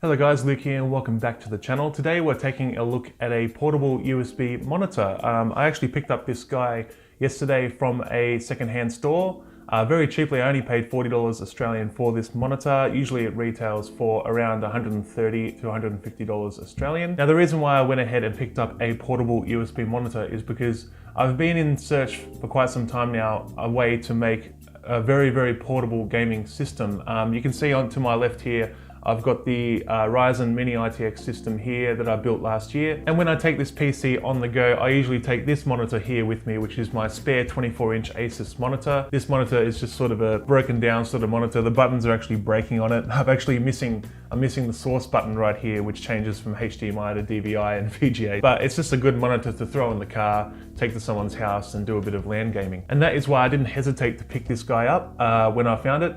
Hello guys, Luke here and welcome back to the channel. Today we're taking a look at a portable USB monitor. I actually picked up this guy yesterday from a secondhand store. Very cheaply. I only paid $40 Australian for this monitor. Usually it retails for around $130 to $150 Australian. Now the reason why I went ahead and picked up a portable USB monitor is because I've been in search for quite some time now a way to make a very portable gaming system. You can see on to my left here I've got the Ryzen mini-ITX system here that I built last year. And when I take this PC on the go, I usually take this monitor here with me, which is my spare 24-inch Asus monitor. This monitor is just sort of a broken down sort of monitor. The buttons are actually breaking on it. I'm missing the source button right here, which changes from HDMI to DVI and VGA. But it's just a good monitor to throw in the car, take to someone's house and do a bit of LAN gaming. And that is why I didn't hesitate to pick this guy up when I found it.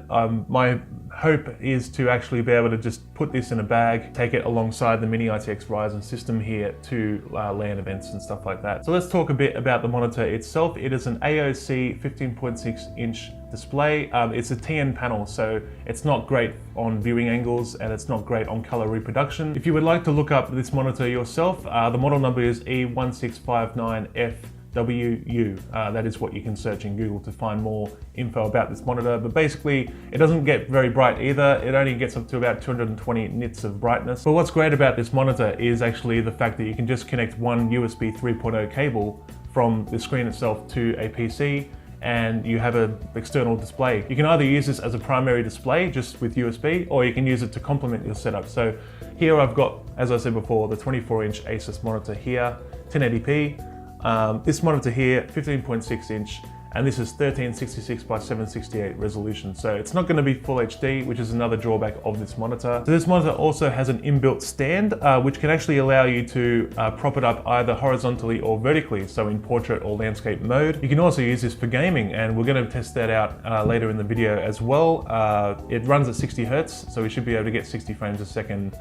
My hope is to actually be able to just put this in a bag, take it alongside the mini-ITX Ryzen system here to LAN events and stuff like that. So let's talk a bit about the monitor itself. It is an AOC 15.6 inch display. It's a TN panel, so it's not great on viewing angles and it's not great on color reproduction. If you would like to look up this monitor yourself, the model number is E1659Fwu. That is what you can search in Google to find more info about this monitor. But basically, it doesn't get very bright either. It only gets up to about 220 nits of brightness. But what's great about this monitor is actually the fact that you can just connect one USB 3.0 cable from the screen itself to a PC and you have an external display. You can either use this as a primary display just with USB, or you can use it to complement your setup. So here I've got, as I said before, the 24-inch Asus monitor here, 1080p. This monitor here, 15.6 inch, and this is 1366 by 768 resolution. So it's not going to be full HD, which is another drawback of this monitor. So this monitor also has an inbuilt stand, which can actually allow you to prop it up either horizontally or vertically, so in portrait or landscape mode. You can also use this for gaming, and we're going to test that out later in the video as well. It runs at 60 Hertz, so we should be able to get 60 frames a second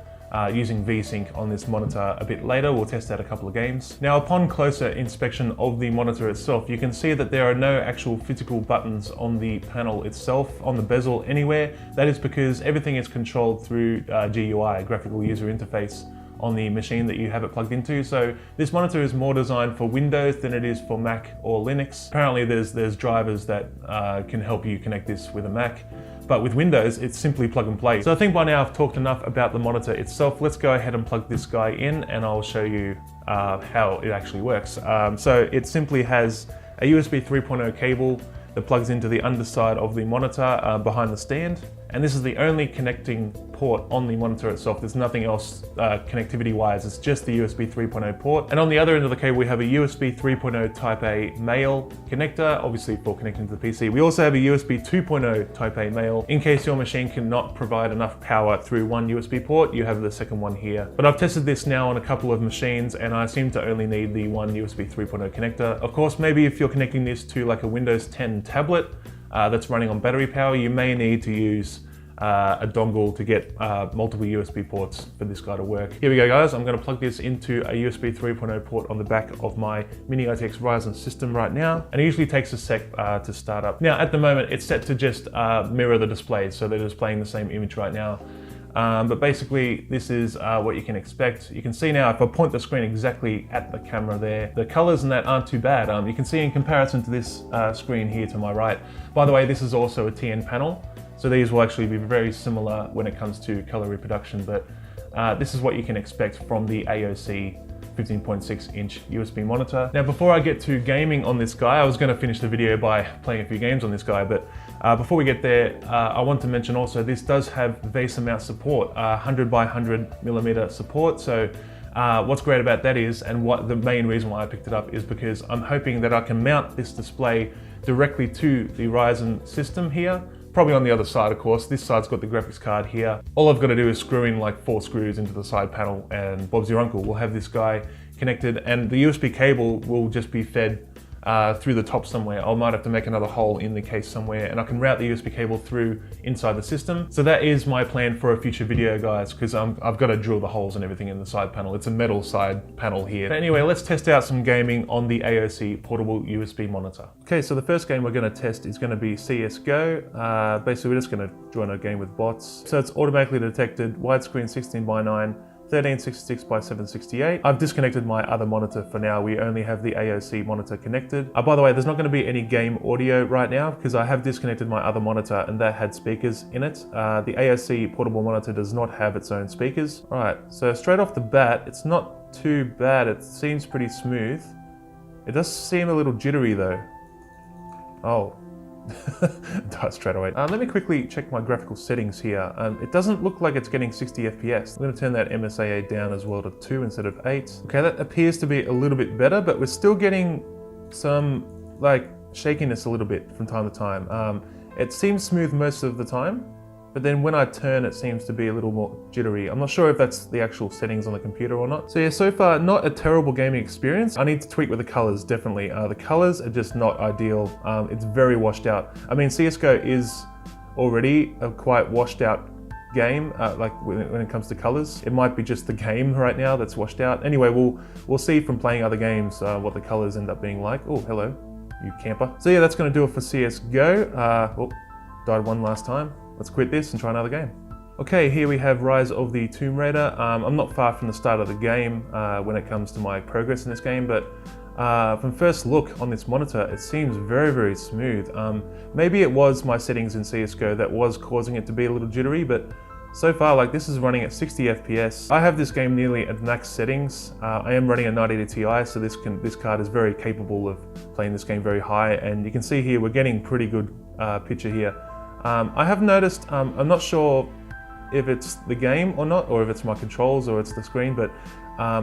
using VSync on this monitor a bit later. We'll test out a couple of games. Now, upon closer inspection of the monitor itself, you can see that there are no actual physical buttons on the panel itself, on the bezel anywhere. That is because everything is controlled through GUI, graphical user interface, on the machine that you have it plugged into. So this monitor is more designed for Windows than it is for Mac or Linux. Apparently there's drivers that can help you connect this with a Mac. But with Windows, it's simply plug and play. So I think by now I've talked enough about the monitor itself. Let's go ahead and plug this guy in and I'll show you how it actually works. So it simply has a USB 3.0 cable that plugs into the underside of the monitor behind the stand. And this is the only connecting port on the monitor itself. There's nothing else connectivity wise, it's just the USB 3.0 port. And on the other end of the cable, we have a USB 3.0 Type A male connector, obviously for connecting to the PC. We also have a USB 2.0 Type A male. In case your machine cannot provide enough power through one USB port, you have the second one here. But I've tested this now on a couple of machines and I seem to only need the one USB 3.0 connector. Of course, maybe if you're connecting this to like a Windows 10 tablet that's running on battery power, you may need to use a dongle to get multiple USB ports for this guy to work. Here we go guys, I'm going to plug this into a USB 3.0 port on the back of my mini-ITX Ryzen system right now, and it usually takes a sec to start up. Now at the moment it's set to just mirror the display, so they're displaying the same image right now. But basically this is what you can expect. You can see now if I point the screen exactly at the camera there, the colors in that aren't too bad. You can see in comparison to this screen here to my right. By the way, this is also a TN panel. So these will actually be very similar when it comes to color reproduction, but this is what you can expect from the AOC 15.6 inch USB monitor. Now, before I get to gaming on this guy, I was going to finish the video by playing a few games on this guy, but before we get there, I want to mention also this does have VESA mount support, 100 by 100 millimeter support. So what's great about that is, and what the main reason why I picked it up is because I'm hoping that I can mount this display directly to the Ryzen system here. Probably on the other side, of course. This side's got the graphics card here. All I've got to do is screw in like 4 screws into the side panel and Bob's your uncle. We'll have this guy connected and the USB cable will just be fed through the top somewhere. I might have to make another hole in the case somewhere, and I can route the USB cable through inside the system. So that is my plan for a future video, guys, because I've got to drill the holes and everything in the side panel. It's a metal side panel here. But anyway, let's test out some gaming on the AOC portable USB monitor. Okay, so the first game we're going to test is going to be Csgo. Basically, we're just going to join a game with bots. So it's automatically detected widescreen 16:9, 1366 by 768. I've disconnected my other monitor for now. We only have the AOC monitor connected. By the way, there's not going to be any game audio right now because I have disconnected my other monitor and that had speakers in it. The AOC portable monitor does not have its own speakers. All right, so straight off the bat, it's not too bad. It seems pretty smooth. It does seem a little jittery though. Oh. Died straight away. Let me quickly check my graphical settings here. It doesn't look like it's getting 60 FPS. I'm going to turn that MSAA down as well to 2 instead of 8. Okay, that appears to be a little bit better, but we're still getting some like shakiness a little bit from time to time. It seems smooth most of the time, but then when I turn, it seems to be a little more jittery. I'm not sure if that's the actual settings on the computer or not. So yeah, so far, not a terrible gaming experience. I need to tweak with the colors, definitely. The colors are just not ideal. It's very washed out. I mean, Csgo is already a quite washed out game, like when it comes to colors. It might be just the game right now that's washed out. Anyway, we'll see from playing other games what the colors end up being like. Oh, hello, you camper. So yeah, that's gonna do it for Csgo. Oh, died one last time. Let's quit this and try another game. Okay, here we have Rise of the Tomb Raider. I'm not far from the start of the game when it comes to my progress in this game, but from first look on this monitor, it seems very, very smooth. Maybe it was my settings in Csgo that was causing it to be a little jittery, but so far, like, this is running at 60 FPS. I have this game nearly at max settings. I am running a 980 Ti, so this card is very capable of playing this game very high, and you can see here we're getting pretty good picture here. I have noticed, I'm not sure if it's the game or not, or if it's my controls or it's the screen, but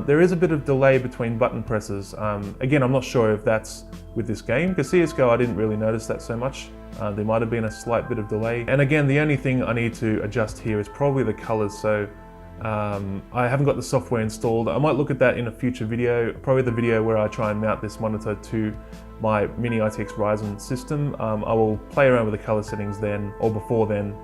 there is a bit of delay between button presses. Again, I'm not sure if that's with this game, because Csgo, I didn't really notice that so much. There might have been a slight bit of delay. And again, the only thing I need to adjust here is probably the colors. So I haven't got the software installed. I might look at that in a future video, probably the video where I try and mount this monitor to my mini-ITX Ryzen system. I will play around with the color settings then, or before then,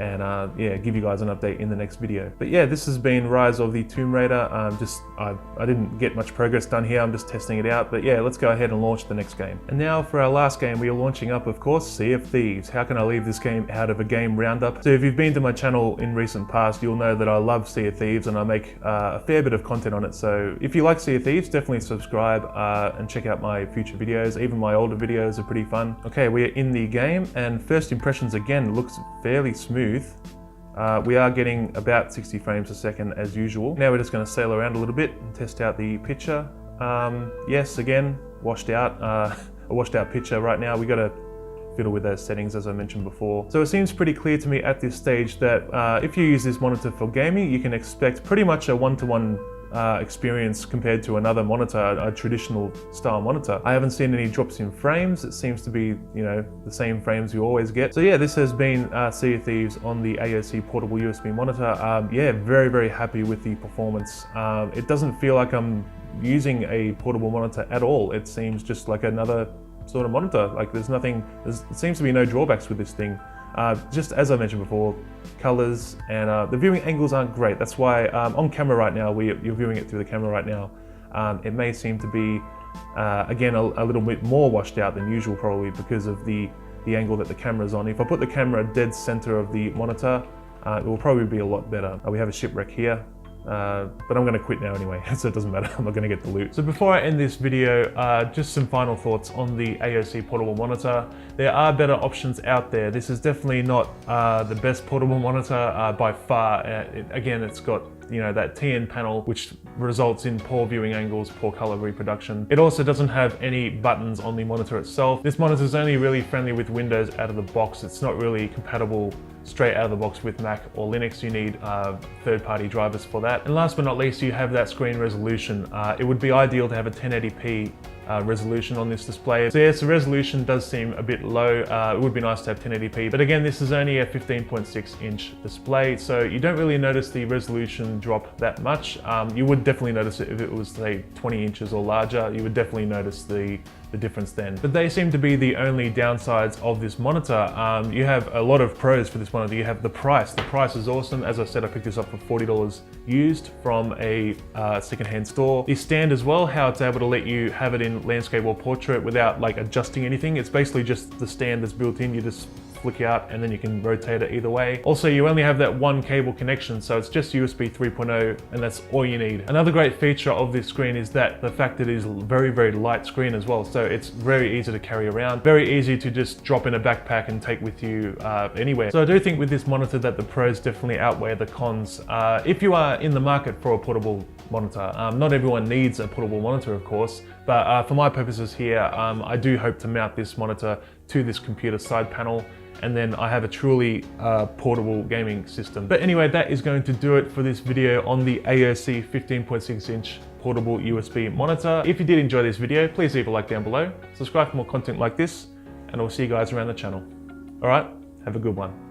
and yeah, give you guys an update in the next video. But yeah, this has been Rise of the Tomb Raider. I didn't get much progress done here, I'm just testing it out. But yeah, let's go ahead and launch the next game. And now for our last game, we are launching up, of course, Sea of Thieves. How can I leave this game out of a game roundup? So if you've been to my channel in recent past, you'll know that I love Sea of Thieves and I make a fair bit of content on it. So if you like Sea of Thieves, definitely subscribe and check out my future videos. Even my older videos are pretty fun. Okay, we are in the game, and first impressions again looks fairly smooth. We are getting about 60 frames a second as usual. Now we're just going to sail around a little bit and test out the picture. Yes, again, washed out, a washed out picture right now. We got to fiddle with those settings as I mentioned before. So it seems pretty clear to me at this stage that if you use this monitor for gaming, you can expect pretty much a one-to-one experience compared to another monitor, a traditional style monitor. I haven't seen any drops in frames. It seems to be, you know, the same frames you always get. So yeah, this has been Sea of Thieves on the AOC portable USB monitor. Yeah, very, very happy with the performance. It doesn't feel like I'm using a portable monitor at all. It seems just like another sort of monitor. Like there seems to be no drawbacks with this thing. Just as I mentioned before, colors and the viewing angles aren't great. That's why on camera right now, you're viewing it through the camera right now. It may seem to be, again, a little bit more washed out than usual, probably because of the angle that the camera's on. If I put the camera dead center of the monitor, it will probably be a lot better. We have a shipwreck here. But I'm going to quit now anyway, so it doesn't matter. I'm not going to get the loot. So before I end this video, just some final thoughts on the AOC portable monitor. There are better options out there. This is definitely not the best portable monitor by far. Again, it's got, you know, that TN panel, which results in poor viewing angles, poor color reproduction. It also doesn't have any buttons on the monitor itself. This monitor is only really friendly with Windows out of the box. It's not really compatible straight out of the box with Mac or Linux. You need third-party drivers for that. And last but not least, you have that screen resolution. It would be ideal to have a 1080p resolution on this display. So yes, the resolution does seem a bit low. It would be nice to have 1080p, but again, this is only a 15.6 inch display, so you don't really notice the resolution drop that much. You would definitely notice it if it was, say, 20 inches or larger. You would definitely notice the difference then. But they seem to be the only downsides of this monitor. You have a lot of pros for this monitor. You have the price. The price is awesome. As I said, I picked this up for $40 used from a secondhand store. The stand as well, how it's able to let you have it in landscape or portrait without like adjusting anything. It's basically just the stand that's built in. You just flick out and then you can rotate it either way. Also, you only have that one cable connection, so it's just USB 3.0 and that's all you need. Another great feature of this screen is that the fact that it is very, very light screen as well. So it's very easy to carry around, very easy to just drop in a backpack and take with you anywhere. So I do think with this monitor that the pros definitely outweigh the cons. If you are in the market for a portable monitor, not everyone needs a portable monitor, of course, but for my purposes here, I do hope to mount this monitor to this computer side panel, and then I have a truly portable gaming system. But anyway, that is going to do it for this video on the AOC 15.6 inch portable USB monitor. If you did enjoy this video, please leave a like down below, subscribe for more content like this, and I'll see you guys around the channel. All right, have a good one.